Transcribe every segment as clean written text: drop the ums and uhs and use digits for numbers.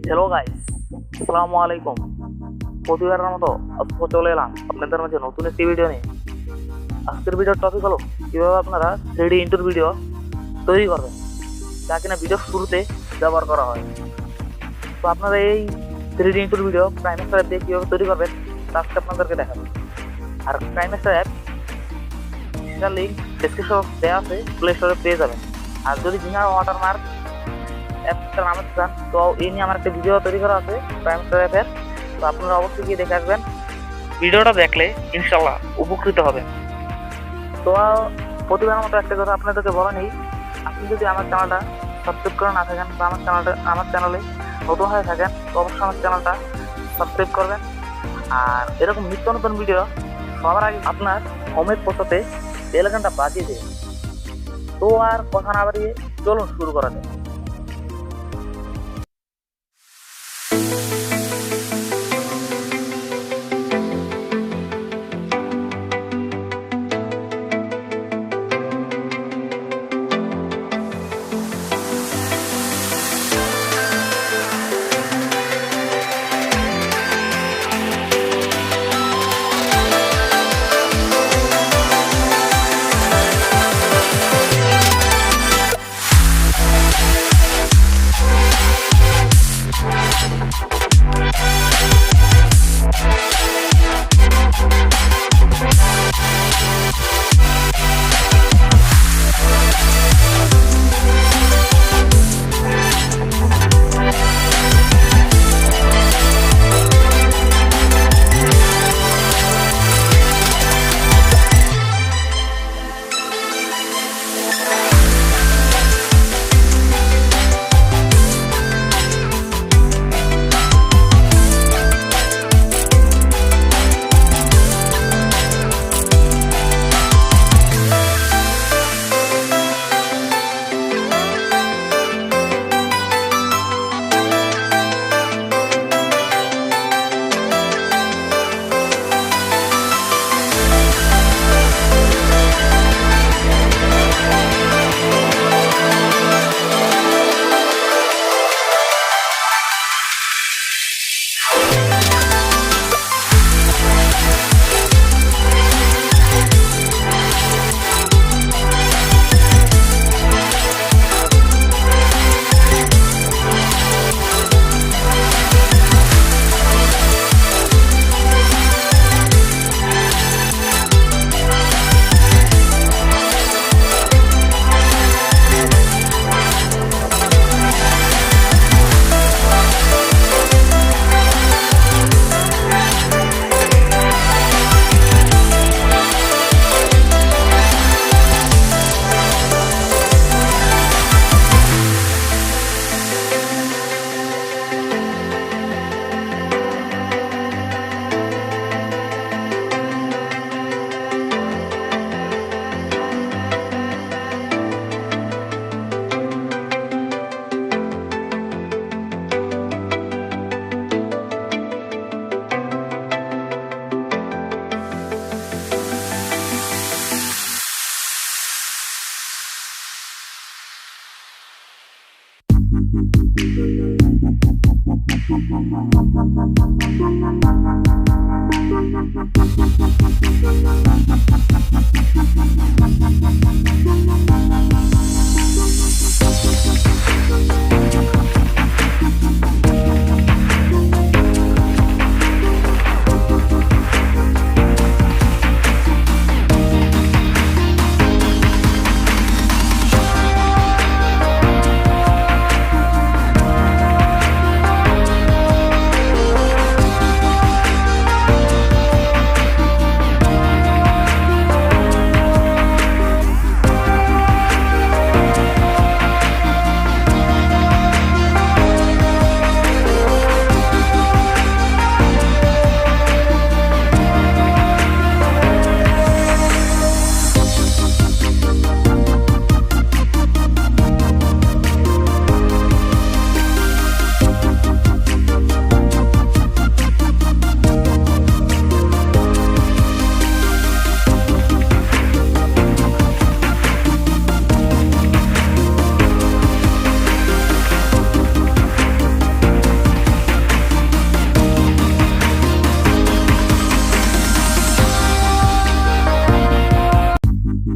Hello guys, আসসালামু আলাইকুম। প্রতিবারের মতো আজকে চলে এলাম আপনাদের মাঝে নতুন একটি ভিডিও নিয়ে। আজকের ভিডিওর টপিক হলো কীভাবে আপনারা 3D ইন্ট্রো ভিডিও তৈরি করবেন, যা কিনা ভিডিওর শুরুতে ব্যবহার করা হয়। তো আপনারা এই 3D intro video kinemaster app দিয়ে কীভাবে তৈরি করবেন তা আজকে আপনাদেরকে দেখাবো। আর kinemaster অ্যাপ সেটার লিঙ্ক ডেসক্রিপশন দেওয়া আছে, প্লে স্টোরে পেয়ে যাবেন। আর যদি বিনা ওয়াটারমার্ক অ্যাপটা নামাতে চান তো এই নিয়ে আমার একটা ভিডিও তৈরি করা আছে kinemaster অ্যাপের, তো আপনারা অবশ্যই গিয়ে দেখে আসবেন। ভিডিওটা দেখলে ইনশাল্লাহ উপকৃত হবেন। তো প্রতিবারের মতো একটা কথা আপনাদেরকে বলা নেই, আপনি যদি আমার চ্যানেলটা সাবস্ক্রাইব করে না থাকেন বা আমার চ্যানেলে নতুন হয়ে থাকেন তো অবশ্যই আমার চ্যানেলটা সাবস্ক্রাইব করবেন। আর এরকম নিত্য নতুন ভিডিও সবার আগে আপনার হোমে পৌঁছাতে বেল আইকনটা বাজিয়ে দেবেন। তো আর কথা না বাড়িয়ে চলুন শুরু করা যাক।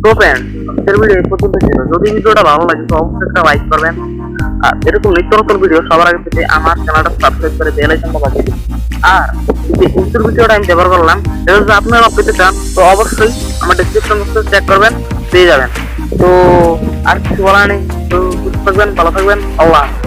তো ফ্রেন্ড, আজকের ভিডিও এই পর্যন্ত ছিল। যদি ভিডিওটা ভালো লাগে তো অবশ্যই একটা লাইক করবেন, আর এরকম নিত্য নতুন ভিডিও সবার আগে পেতে আমার চ্যানেলটা সাবস্ক্রাইব করে বেল আইকনটা বাজিয়ে দিন। আর যে ইন্টার ভিডিওটা আমি ব্যবহার করলাম এটা যদি আপনারা পেতে চান তো অবশ্যই আমার ডেসক্রিপশন বক্সে চেক করবেন, পেয়ে যাবেন। তো আর কিছু বলার নেই, তো সুস্থ থাকবেন, ভালো থাকবেন, আল্লাহ হাফেজ।